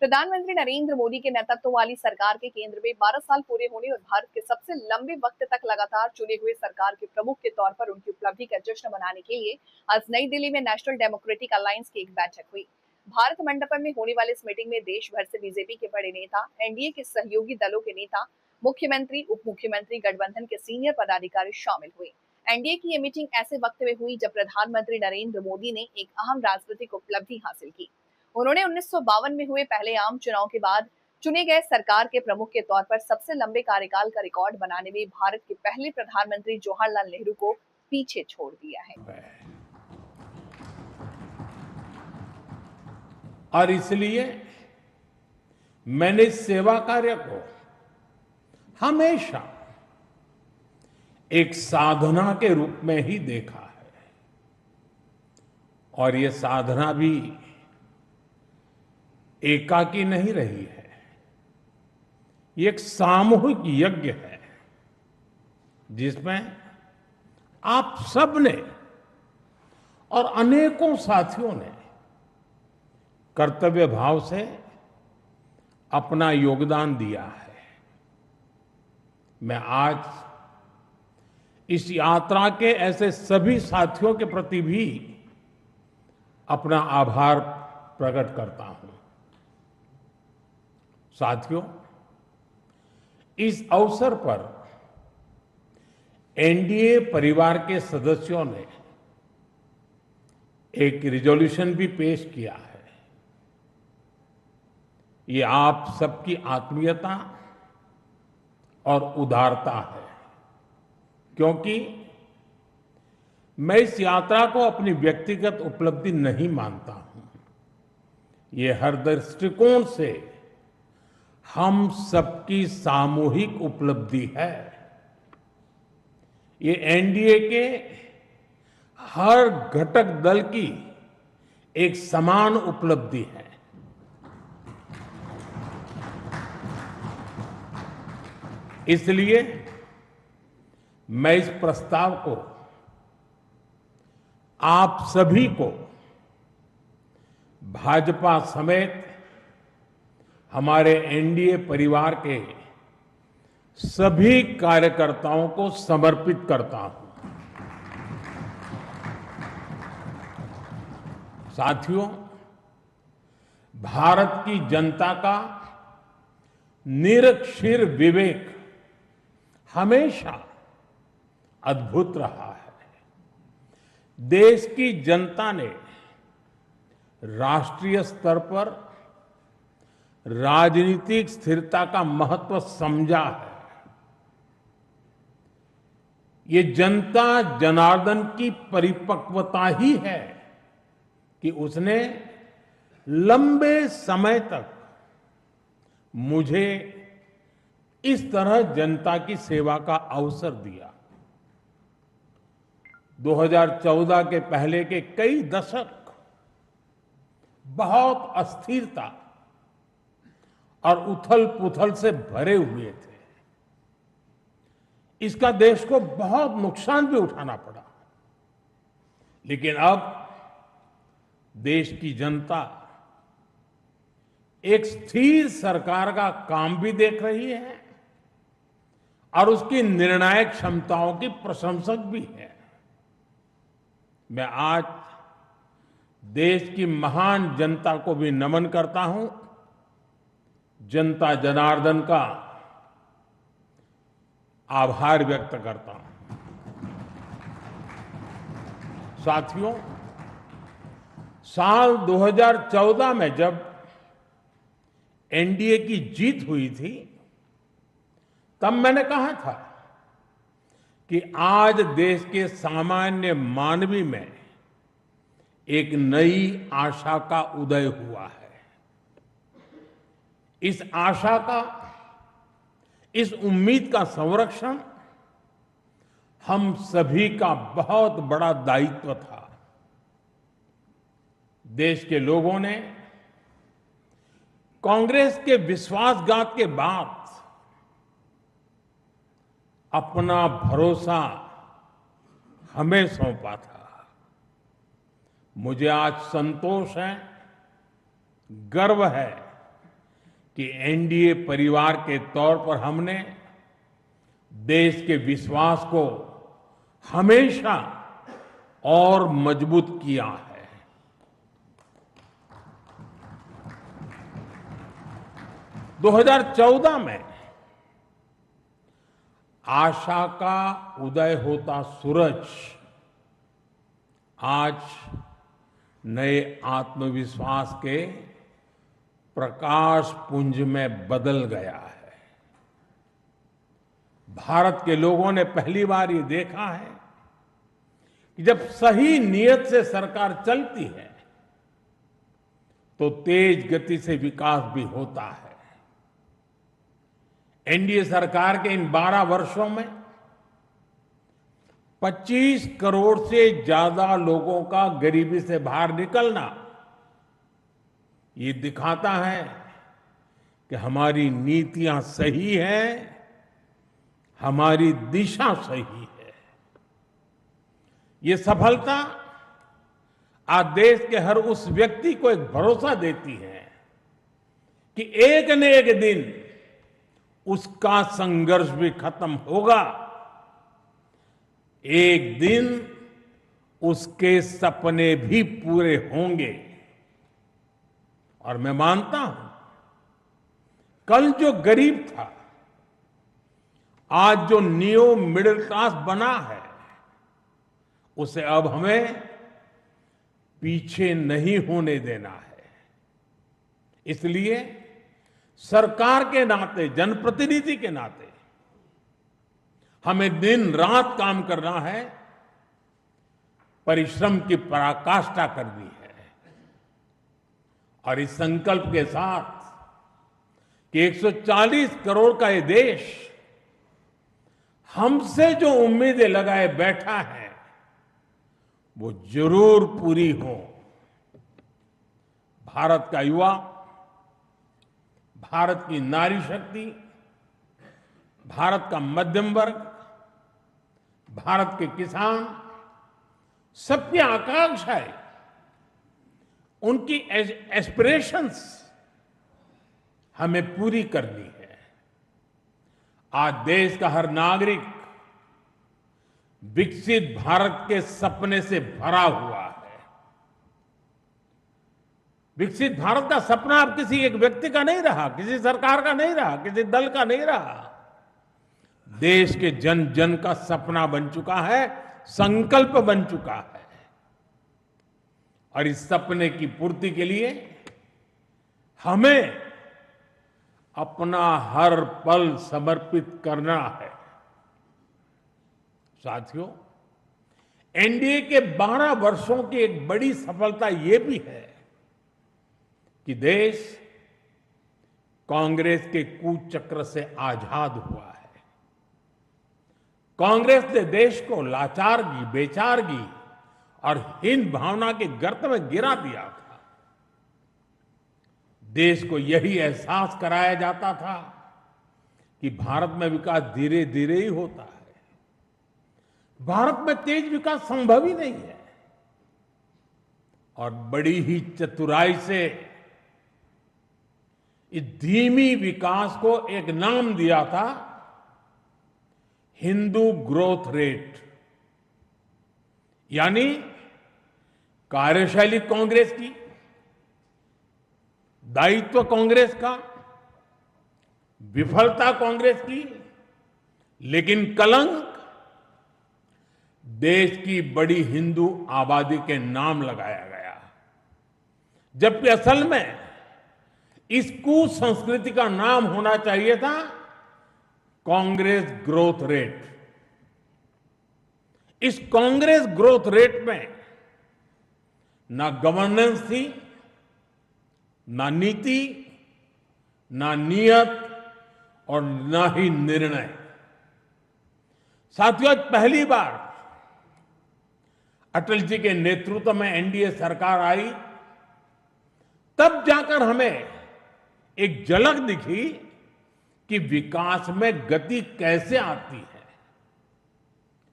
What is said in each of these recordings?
प्रधानमंत्री नरेंद्र मोदी के नेतृत्व वाली सरकार के केंद्र में 12 साल पूरे होने और भारत के सबसे लंबे वक्त तक लगातार चुने हुए सरकार के प्रमुख के तौर पर उनकी उपलब्धि का जश्न मनाने के लिए आज नई दिल्ली में नेशनल डेमोक्रेटिक अलायंस की एक बैठक हुई। भारत मंडपम में होने वाली इस मीटिंग में देश भर से बीजेपी के बड़े नेता, एनडीए के सहयोगी दलों के नेता, मुख्यमंत्री, उप मुख्यमंत्री, गठबंधन के सीनियर पदाधिकारी शामिल हुए। एनडीए की ये मीटिंग ऐसे वक्त में हुई जब प्रधानमंत्री नरेंद्र मोदी ने एक अहम राजनीतिक उपलब्धि हासिल की। उन्होंने 1952 में हुए पहले आम चुनाव के बाद चुने गए सरकार के प्रमुख के तौर पर सबसे लंबे कार्यकाल का रिकॉर्ड बनाने में भारत के पहले प्रधानमंत्री जवाहरलाल नेहरू को पीछे छोड़ दिया है। और इसलिए मैंने सेवा कार्य को हमेशा एक साधना के रूप में ही देखा है और ये साधना भी एकाकी नहीं रही है। ये एक सामूहिक यज्ञ है जिसमें आप सब ने और अनेकों साथियों ने कर्तव्य भाव से अपना योगदान दिया है। मैं आज इस यात्रा के ऐसे सभी साथियों के प्रति भी अपना आभार प्रकट करता हूं। साथियों, इस अवसर पर एनडीए परिवार के सदस्यों ने एक रिजोल्यूशन भी पेश किया है। ये आप सबकी आत्मीयता और उदारता है, क्योंकि मैं इस यात्रा को अपनी व्यक्तिगत उपलब्धि नहीं मानता हूं। ये हर दृष्टिकोण से हम सबकी सामूहिक उपलब्धि है। ये एनडीए के हर घटक दल की एक समान उपलब्धि है। इसलिए मैं इस प्रस्ताव को आप सभी को भाजपा समेत हमारे एनडीए परिवार के सभी कार्यकर्ताओं को समर्पित करता हूं। साथियों, भारत की जनता का निरक्षीर विवेक हमेशा अद्भुत रहा है। देश की जनता ने राष्ट्रीय स्तर पर राजनीतिक स्थिरता का महत्व समझा है। ये जनता जनार्दन की परिपक्वता ही है कि उसने लंबे समय तक मुझे इस तरह जनता की सेवा का अवसर दिया। 2014 के पहले के कई दशक बहुत अस्थिरता और उथल पुथल से भरे हुए थे। इसका देश को बहुत नुकसान भी उठाना पड़ा, लेकिन अब देश की जनता एक स्थिर सरकार का काम भी देख रही है और उसकी निर्णायक क्षमताओं की प्रशंसक भी है। मैं आज देश की महान जनता को भी नमन करता हूं। जनता जनार्दन का आभार व्यक्त करता हूं। साथियों, साल 2014 में जब एनडीए की जीत हुई थी, तब मैंने कहा था कि आज देश के सामान्य मानवी में एक नई आशा का उदय हुआ है। इस आशा का, इस उम्मीद का संरक्षण हम सभी का बहुत बड़ा दायित्व था। देश के लोगों ने कांग्रेस के विश्वासघात के बाद अपना भरोसा हमें सौंपा था। मुझे आज संतोष है, गर्व है कि एनडीए परिवार के तौर पर हमने देश के विश्वास को हमेशा और मजबूत किया है। - 2014 में आशा का उदय होता सूरज आज नए आत्मविश्वास के प्रकाश पुंज में बदल गया है। भारत के लोगों ने पहली बार ये देखा है कि जब सही नीयत से सरकार चलती है तो तेज गति से विकास भी होता है। एनडीए सरकार के इन 12 वर्षों में 25 करोड़ से ज्यादा लोगों का गरीबी से बाहर निकलना ये दिखाता है कि हमारी नीतियां सही हैं, हमारी दिशा सही है। ये सफलता आज देश के हर उस व्यक्ति को एक भरोसा देती है कि एक न एक दिन उसका संघर्ष भी खत्म होगा, एक दिन उसके सपने भी पूरे होंगे। और मैं मानता हूं कल जो गरीब था आज जो न्यू मिडिल क्लास बना है उसे अब हमें पीछे नहीं होने देना है। इसलिए सरकार के नाते, जनप्रतिनिधि के नाते हमें दिन रात काम करना है, परिश्रम की पराकाष्ठा करनी है। और इस संकल्प के साथ कि 140 करोड़ का ये देश हमसे जो उम्मीदें लगाए बैठा है वो जरूर पूरी हो। भारत का युवा, भारत की नारी शक्ति, भारत का मध्यम वर्ग, भारत के किसान, सबकी आकांक्षाएं, उनकी एस्पिरेशंस हमें पूरी करनी है। आज देश का हर नागरिक विकसित भारत के सपने से भरा हुआ है। विकसित भारत का सपना अब किसी एक व्यक्ति का नहीं रहा, किसी सरकार का नहीं रहा, किसी दल का नहीं रहा। देश के जन जन का सपना बन चुका है, संकल्प बन चुका है। और इस सपने की पूर्ति के लिए हमें अपना हर पल समर्पित करना है। साथियों, एनडीए के 12 वर्षों की एक बड़ी सफलता यह भी है कि देश कांग्रेस के कुचक्र से आजाद हुआ है। कांग्रेस ने देश को लाचारगी, बेचारगी और हीन भावना के गर्त में गिरा दिया था। देश को यही एहसास कराया जाता था कि भारत में विकास धीरे धीरे ही होता है, भारत में तेज विकास संभव ही नहीं है। और बड़ी ही चतुराई से इस धीमी विकास को एक नाम दिया था, हिंदू ग्रोथ रेट। यानी कार्यशैली कांग्रेस की, दायित्व कांग्रेस का, विफलता कांग्रेस की, लेकिन कलंक देश की बड़ी हिंदू आबादी के नाम लगाया गया। जबकि असल में इस कुसंस्कृति का नाम होना चाहिए था कांग्रेस ग्रोथ रेट। इस कांग्रेस ग्रोथ रेट में ना गवर्नेंस थी, ना नीति, ना नियत और ना ही निर्णय। साथियों, आज पहली बार अटल जी के नेतृत्व में एनडीए सरकार आई, तब जाकर हमें एक झलक दिखी कि विकास में गति कैसे आती है।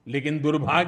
लेकिन दुर्भाग्य